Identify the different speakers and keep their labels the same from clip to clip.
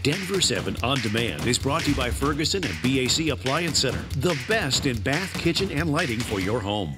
Speaker 1: Denver 7 On Demand is brought to you by Ferguson and BAC Appliance Center, the best in bath, kitchen, and lighting for your home.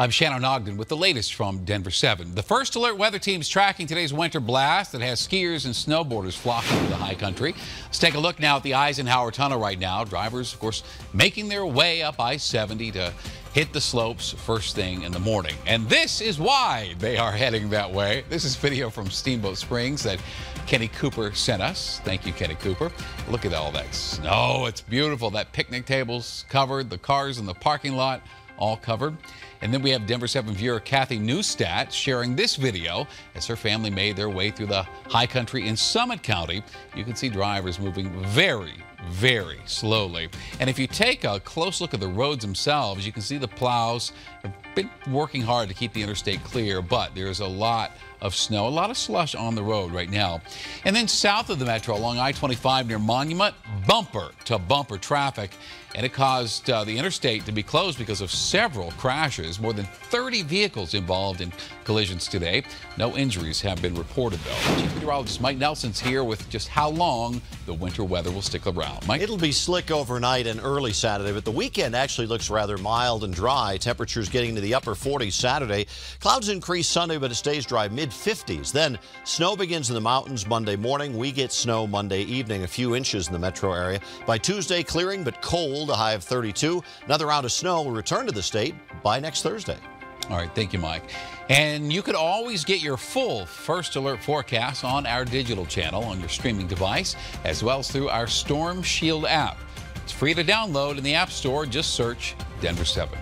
Speaker 2: I'm Shannon Ogden with the latest from Denver 7. The First Alert weather team's tracking today's winter blast that has skiers and snowboarders flocking to the high country. Let's take a look now at the Eisenhower Tunnel right now. Drivers, of course, making their way up I-70 to hit the slopes first thing in the morning. And this is why they are heading that way. This is video from Steamboat Springs that Kenny Cooper sent us. Thank you, Kenny Cooper. Look at all that snow. It's beautiful. That picnic table's covered, the cars in the parking lot all covered. And then we have Denver 7 viewer Kathy Neustadt sharing this video as her family made their way through the high country in Summit County. You can see drivers moving very slowly. And if you take a close look at the roads themselves, you can see the plows have been working hard to keep the interstate clear, but there's a lot of snow, a lot of slush on the road right now. And then south of the metro along I-25 near Monument, bumper to bumper traffic. And it caused the interstate to be closed because of several crashes. More than 30 vehicles involved in collisions today. No injuries have been reported, though. Chief Meteorologist Mike Nelson's here with just how long the winter weather will stick around. Mike?
Speaker 3: It'll be slick overnight and early Saturday, but the weekend actually looks rather mild and dry. Temperatures getting to the upper 40s Saturday. Clouds increase Sunday, but it stays dry, mid-50s. Then snow begins in the mountains Monday morning. We get snow Monday evening, a few inches in the metro area. By Tuesday, clearing but cold. A high of 32. Another round of snow will return to the state by next Thursday.
Speaker 2: All right, thank you, Mike. And you could always get your full First Alert forecast on our digital channel on your streaming device, as well as through our Storm Shield app. It's free to download in the App Store. Just search Denver 7.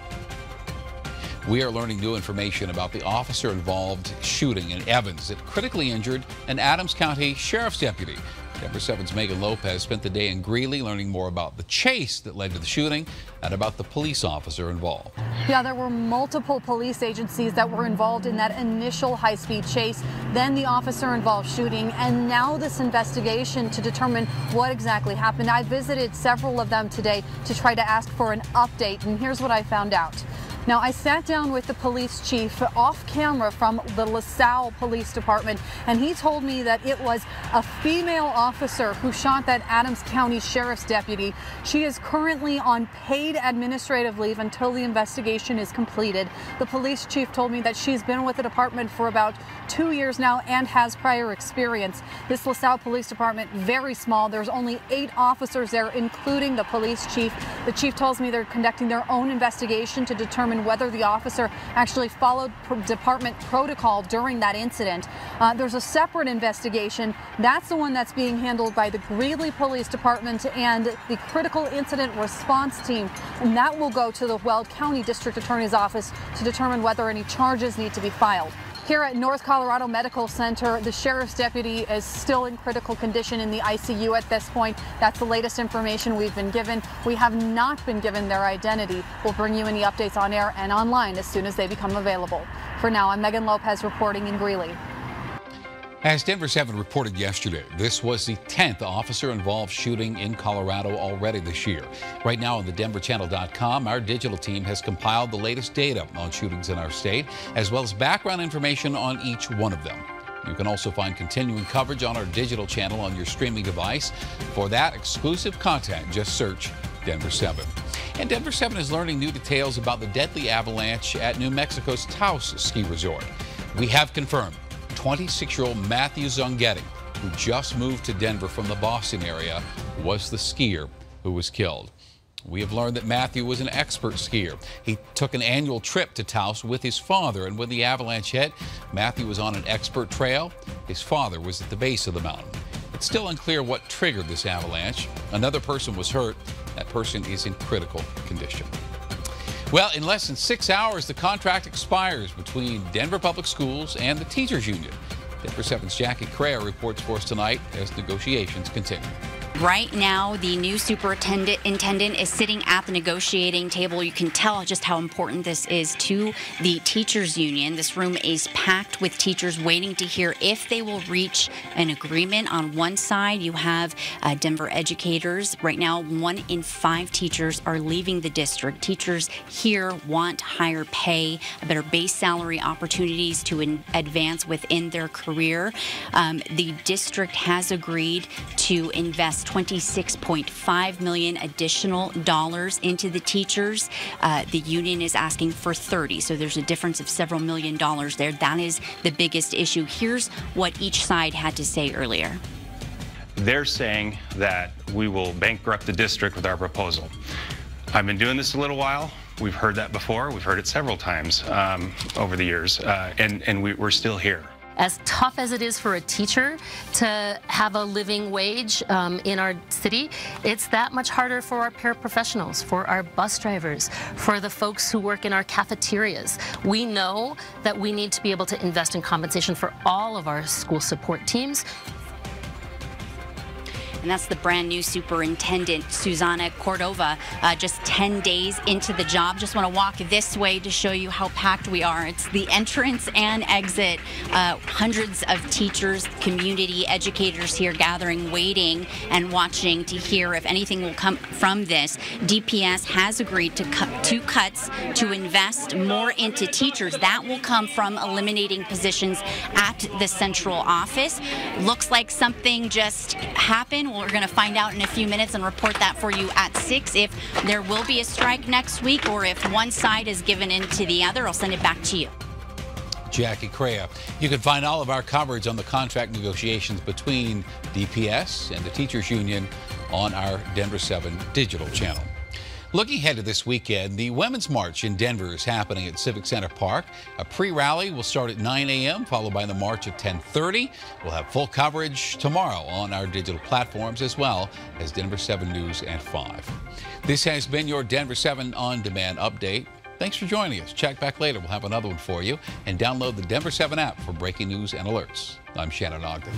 Speaker 2: We are learning new information about the officer-involved shooting in Evans that critically injured an Adams County Sheriff's deputy. Denver 7's Megan Lopez spent the day in Greeley learning more about the chase that led to the shooting and about the police officer involved.
Speaker 4: Yeah, there were multiple police agencies that were involved in that initial high-speed chase, then the officer-involved shooting, and now this investigation to determine what exactly happened. I visited several of them today to try to ask for an update, and here's what I found out. Now, I sat down with the police chief off camera from the LaSalle Police Department, and he told me that it was a female officer who shot that Adams County Sheriff's deputy. She is currently on paid administrative leave until the investigation is completed. The police chief told me that she's been with the department for about 2 years now and has prior experience. This LaSalle Police Department, very small. There's only 8 officers there, including the police chief. The chief tells me they're conducting their own investigation to determine whether the officer actually followed department protocol during that incident. There's a separate investigation. That's the one that's being handled by the Greeley Police Department and the Critical Incident Response Team. And that will go to the Weld County District Attorney's Office to determine whether any charges need to be filed. Here at North Colorado Medical Center, the sheriff's deputy is still in critical condition in the ICU at this point. That's the latest information we've been given. We have not been given their identity. We'll bring you any updates on air and online as soon as they become available. For now, I'm Megan Lopez reporting in Greeley.
Speaker 2: As Denver 7 reported yesterday, this was the 10th officer-involved shooting in Colorado already this year. Right now on the denverchannel.com, our digital team has compiled the latest data on shootings in our state, as well as background information on each one of them. You can also find continuing coverage on our digital channel on your streaming device. For that exclusive content, just search Denver 7. And Denver 7 is learning new details about the deadly avalanche at New Mexico's Taos Ski Resort. We have confirmed 26-year-old Matthew Zungetti, who just moved to Denver from the Boston area, was the skier who was killed. We have learned that Matthew was an expert skier. He took an annual trip to Taos with his father, and when the avalanche hit, Matthew was on an expert trail. His father was at the base of the mountain. It's still unclear what triggered this avalanche. Another person was hurt. That person is in critical condition. Well, in less than 6 hours, the contract expires between Denver Public Schools and the Teachers Union. Denver 7's Jackie Crayer reports for us tonight as negotiations continue.
Speaker 5: Right now, the new superintendent is sitting at the negotiating table. You can tell just how important this is to the teachers union. This room is packed with teachers waiting to hear if they will reach an agreement. On one side, you have Denver educators. Right now, 1 in 5 teachers are leaving the district. Teachers here want higher pay, better base salary opportunities to advance within their career. The district has agreed to invest $26.5 million additional dollars into the teachers. The union is asking for 30, so there's a difference of several million dollars there. That is the biggest issue. Here's what each side had to say earlier.
Speaker 6: They're saying that we will bankrupt the district with our proposal. I've been doing this a little while. We've heard that before. We've heard it several times over the years, and we're still here.
Speaker 7: As tough as it is for a teacher to have a living wage in our city, it's that much harder for our paraprofessionals, for our bus drivers, for the folks who work in our cafeterias. We know that we need to be able to invest in compensation for all of our school support teams.
Speaker 5: And that's the brand new superintendent, Susana Cordova, just 10 days into the job. Just want to walk this way to show you how packed we are. It's the entrance and exit. Hundreds of teachers, community educators here gathering, waiting and watching to hear if anything will come from this. DPS has agreed to cuts to invest more into teachers. That will come from eliminating positions at the central office. Looks like something just happened. We're going to find out in a few minutes and report that for you at 6 if there will be a strike next week or if one side is given in to the other. I'll send it back to you.
Speaker 2: Jackie Crea. You can find all of our coverage on the contract negotiations between DPS and the teachers union on our Denver 7 digital channel. Looking ahead to this weekend, the Women's March in Denver is happening at Civic Center Park. A pre-rally will start at 9 a.m., followed by the march at 10:30. We'll have full coverage tomorrow on our digital platforms, as well as Denver 7 News at 5. This has been your Denver 7 On Demand update. Thanks for joining us. Check back later. We'll have another one for you. And download the Denver 7 app for breaking news and alerts. I'm Shannon Ogden.